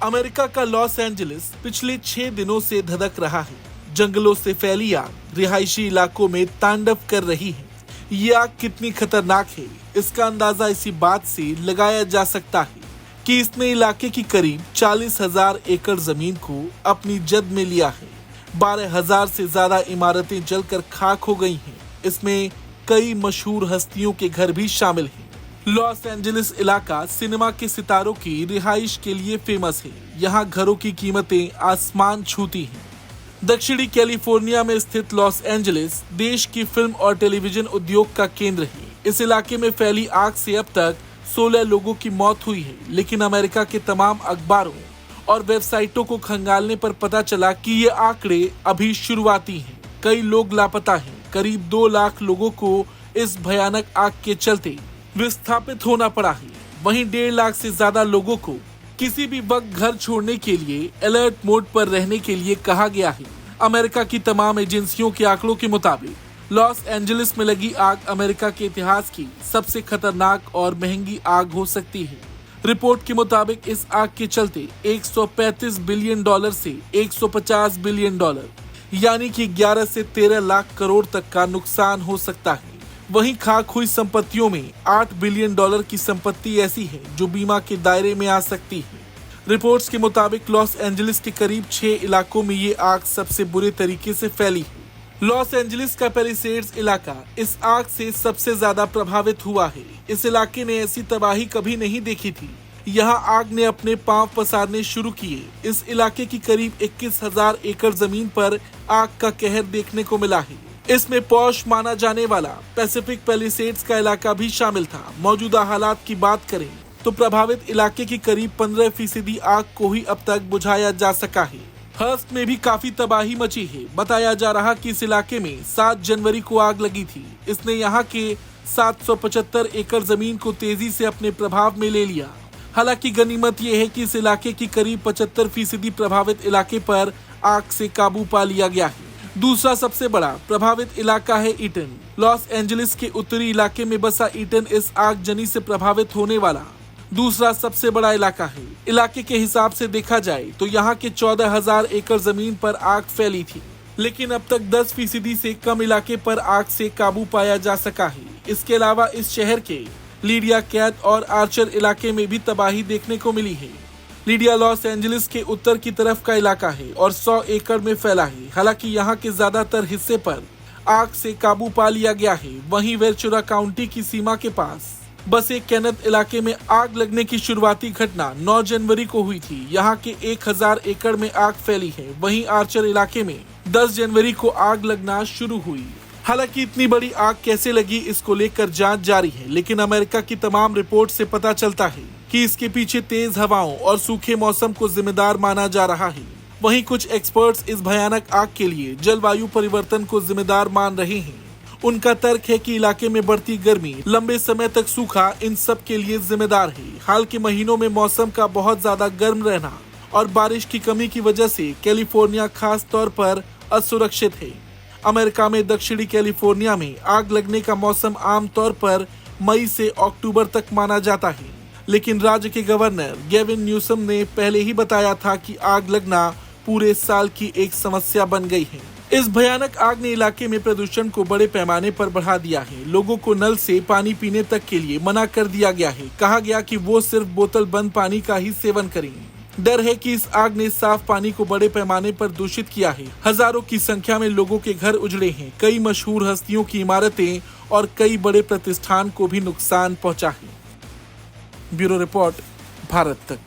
America का Los Angeles पिछले 6 दिनों से धधक रहा है। जंगलों से फैली आग रिहायशी इलाकों में तांडव कर रही है। ये आग कितनी खतरनाक है, इसका अंदाजा इसी बात से लगाया जा सकता है कि इसने इलाके की करीब 40,000 एकड़ जमीन को अपनी जद में लिया है। 12,000 से ज्यादा इमारतें जलकर खाक हो गई हैं। इसमें कई मशहूर हस्तियों के घर भी शामिल हैं। लॉस एंजलिस इलाका सिनेमा के सितारों की रिहाइश के लिए फेमस है। यहाँ घरों की कीमतें आसमान छूती हैं। दक्षिणी कैलिफोर्निया में स्थित लॉस एंजलिस देश की फिल्म और टेलीविजन उद्योग का केंद्र है। इस इलाके में फैली आग से अब तक 16 लोगों की मौत हुई है, लेकिन अमेरिका के तमाम अखबारों और वेबसाइटों को खंगालने पर पता चला कि ये आंकड़े अभी शुरुआती हैं। कई लोग लापता हैं। करीब 2 लाख लोगों को इस भयानक आग के चलते विस्थापित होना पड़ा है। वहीं 1.5 लाख से ज्यादा लोगों को किसी भी वक्त घर छोड़ने के लिए अलर्ट मोड पर रहने के लिए कहा गया है। अमेरिका की तमाम एजेंसियों के आंकड़ों के मुताबिक लॉस एंजलिस में लगी आग अमेरिका के इतिहास की सबसे खतरनाक और महंगी आग हो सकती है। रिपोर्ट के मुताबिक इस आग के चलते 135 बिलियन डॉलर से 150 बिलियन डॉलर यानी कि 11 से 13 लाख करोड़ तक का नुकसान हो सकता है। वहीं खाक हुई संपत्तियों में 8 बिलियन डॉलर की संपत्ति ऐसी है जो बीमा के दायरे में आ सकती है। रिपोर्ट्स के मुताबिक लॉस एंजलिस के करीब 6 इलाकों में ये आग सबसे बुरे तरीके से फैली है। लॉस एंजलिस का पैलिसेड्स इलाका इस आग से सबसे ज्यादा प्रभावित हुआ है। इस इलाके ने ऐसी तबाही कभी नहीं देखी थी। यहाँ आग ने अपने पांव पसारने शुरू किए। इस इलाके की करीब 21,000 एकड़ जमीन पर आग का कहर देखने को मिला है। इसमें पॉश माना जाने वाला पैसिफिक पैलिसेड्स का इलाका भी शामिल था। मौजूदा हालात की बात करें तो प्रभावित इलाके की करीब 15% आग को ही अब तक बुझाया जा सका है। हर्स्ट में भी काफी तबाही मची है। बताया जा रहा कि इस इलाके में 7 जनवरी को आग लगी थी। इसने यहाँ के 775 एकड़ जमीन को तेजी से अपने प्रभाव में ले लिया। हालांकि गनीमत यह है कि इस इलाके की करीब 75% प्रभावित इलाके पर आग से काबू पा लिया गया है। दूसरा सबसे बड़ा प्रभावित इलाका है ईटन। लॉस एंजलिस के उत्तरी इलाके में बसा ईटन इस आगजनी से प्रभावित होने वाला दूसरा सबसे बड़ा इलाका है। इलाके के हिसाब से देखा जाए तो यहाँ के 14,000 एकड़ जमीन पर आग फैली थी, लेकिन अब तक 10% से कम इलाके पर आग से काबू पाया जा सका है। इसके अलावा इस शहर के लीडिया कैथ और आर्चर इलाके में भी तबाही देखने को मिली है। लीडिया लॉस एंजलिस के उत्तर की तरफ का इलाका है और 100 एकड़ में फैला है। हालांकि यहाँ के ज्यादातर हिस्से पर आग से काबू पा लिया गया है। वहीं वेंचुरा काउंटी की सीमा के पास बसे केनेथ इलाके में आग लगने की शुरुआती घटना 9 जनवरी को हुई थी। यहाँ के 1,000 एकड़ में आग फैली है। वहीं आर्चर इलाके में 10 जनवरी को आग लगना शुरू हुई। हालांकि इतनी बड़ी आग कैसे लगी, इसको लेकर जांच जारी है, लेकिन अमेरिका की तमाम रिपोर्ट से पता चलता है कि इसके पीछे तेज हवाओं और सूखे मौसम को जिम्मेदार माना जा रहा है। वहीं कुछ एक्सपर्ट्स इस भयानक आग के लिए जलवायु परिवर्तन को जिम्मेदार मान रहे हैं। उनका तर्क है कि इलाके में बढ़ती गर्मी, लंबे समय तक सूखा इन सब के लिए जिम्मेदार है। हाल के महीनों में मौसम का बहुत ज्यादा गर्म रहना और बारिश की कमी की वजह से कैलिफोर्निया खास तौर पर असुरक्षित है। अमेरिका में दक्षिणी कैलिफोर्निया में आग लगने का मौसम आमतौर पर मई से अक्टूबर तक माना जाता है, लेकिन राज्य के गवर्नर गेविन न्यूसम ने पहले ही बताया था कि आग लगना पूरे साल की एक समस्या बन गई है। इस भयानक आग ने इलाके में प्रदूषण को बड़े पैमाने पर बढ़ा दिया है। लोगों को नल से पानी पीने तक के लिए मना कर दिया गया है। कहा गया कि वो सिर्फ बोतल बंद पानी का ही सेवन करें। डर है कि इस आग ने साफ पानी को बड़े पैमाने पर दूषित किया है। हजारों की संख्या में लोगों के घर उजड़े हैं। कई मशहूर हस्तियों की इमारतें और कई बड़े प्रतिष्ठान को भी नुकसान पहुंचा है। ब्यूरो रिपोर्ट, भारत तक।